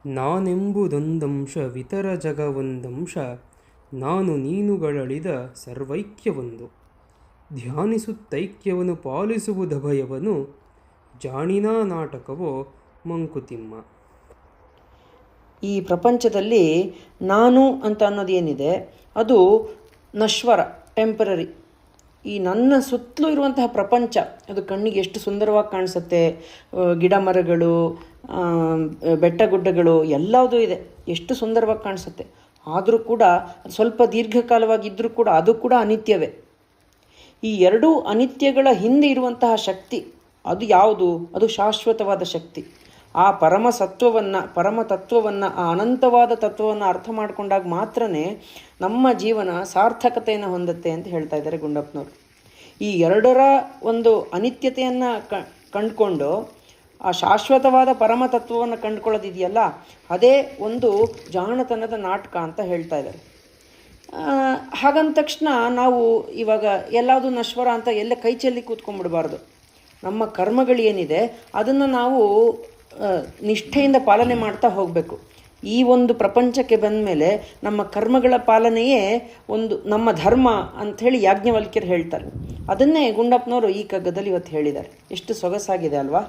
ನಾನೆಂಬುದೊಂದಂಶವಿತರ ಜಗವೊಂದಂಶ ನಾನು ನೀನುಗಳಳಿದ ಸರ್ವೈಕ್ಯವೊಂದು ಧ್ಯಾನಿಸುತ್ತೈಕ್ಯವನ್ನು ಪಾಲಿಸುವುದಭಯವನು ಜಾಣಿನಾ ನಾಟಕವೋ ಮಂಕುತಿಮ್ಮ. ಈ ಪ್ರಪಂಚದಲ್ಲಿ ನಾನು ಅಂತ ಅನ್ನೋದೇನಿದೆ ಅದು ನಶ್ವರ, ಟೆಂಪರರಿ. ಈ ನನ್ನ ಸುತ್ತಲೂ ಇರುವಂತಹ ಪ್ರಪಂಚ ಅದು ಕಣ್ಣಿಗೆ ಎಷ್ಟು ಸುಂದರವಾಗಿ ಕಾಣಿಸುತ್ತೆ. ಗಿಡ ಮರಗಳು, ಬೆಟ್ಟ ಗುಡ್ಡಗಳು ಎಲ್ಲದೂ ಇದೆ, ಎಷ್ಟು ಸುಂದರವಾಗಿ ಕಾಣಿಸುತ್ತೆ. ಆದರೂ ಕೂಡ ಸ್ವಲ್ಪ ದೀರ್ಘಕಾಲವಾಗಿದ್ದರೂ ಕೂಡ ಅದು ಕೂಡ ಅನಿತ್ಯವೇ. ಈ ಎರಡೂ ಅನಿತ್ಯಗಳ ಹಿಂದೆ ಇರುವಂತಹ ಶಕ್ತಿ ಅದು ಯಾವುದು? ಅದು ಶಾಶ್ವತವಾದ ಶಕ್ತಿ. ಆ ಪರಮ ತತ್ವವನ್ನು ಆ ಅನಂತವಾದ ತತ್ವವನ್ನು ಅರ್ಥ ಮಾಡಿಕೊಂಡಾಗ ಮಾತ್ರನೇ ನಮ್ಮ ಜೀವನ ಸಾರ್ಥಕತೆಯನ್ನು ಹೊಂದುತ್ತೆ ಅಂತ ಹೇಳ್ತಾ ಇದ್ದಾರೆ ಗುಂಡಪ್ಪನವರು. ಈ ಎರಡರ ಒಂದು ಅನಿತ್ಯತೆಯನ್ನು ಕಂಡುಕೊಂಡು ಆ ಶಾಶ್ವತವಾದ ಪರಮತತ್ವವನ್ನು ಕಂಡುಕೊಳ್ಳೋದಿದೆಯಲ್ಲ, ಅದೇ ಒಂದು ಜಾಣತನದ ನಾಟಕ ಅಂತ ಹೇಳ್ತಾ ಇದ್ದಾರೆ. ಹಾಗಂದ ತಕ್ಷಣ ನಾವು ಇವಾಗ ಎಲ್ಲಾವುದು ನಶ್ವರ ಅಂತ ಎಲ್ಲ ಕೈ ಚೆಲ್ಲಿ ಕೂತ್ಕೊಂಡ್ಬಿಡಬಾರ್ದು. ನಮ್ಮ ಕರ್ಮಗಳೇನಿದೆ ಅದನ್ನು ನಾವು ನಿಷ್ಠೆಯಿಂದ ಪಾಲನೆ ಮಾಡ್ತಾ ಹೋಗಬೇಕು. ಈ ಒಂದು ಪ್ರಪಂಚಕ್ಕೆ ಬಂದ ಮೇಲೆ ನಮ್ಮ ಕರ್ಮಗಳ ಪಾಲನೆಯೇ ಒಂದು ನಮ್ಮ ಧರ್ಮ ಅಂಥೇಳಿ ಯಾಜ್ಞವಲ್ಕ್ಯರು ಹೇಳ್ತಾರೆ. ಅದನ್ನೇ ಗುಂಡಪ್ಪನವರು ಈ ಕಗ್ಗದಲ್ಲಿ ಇವತ್ತು ಹೇಳಿದ್ದಾರೆ. ಎಷ್ಟು ಸೊಗಸಾಗಿದೆ ಅಲ್ವಾ?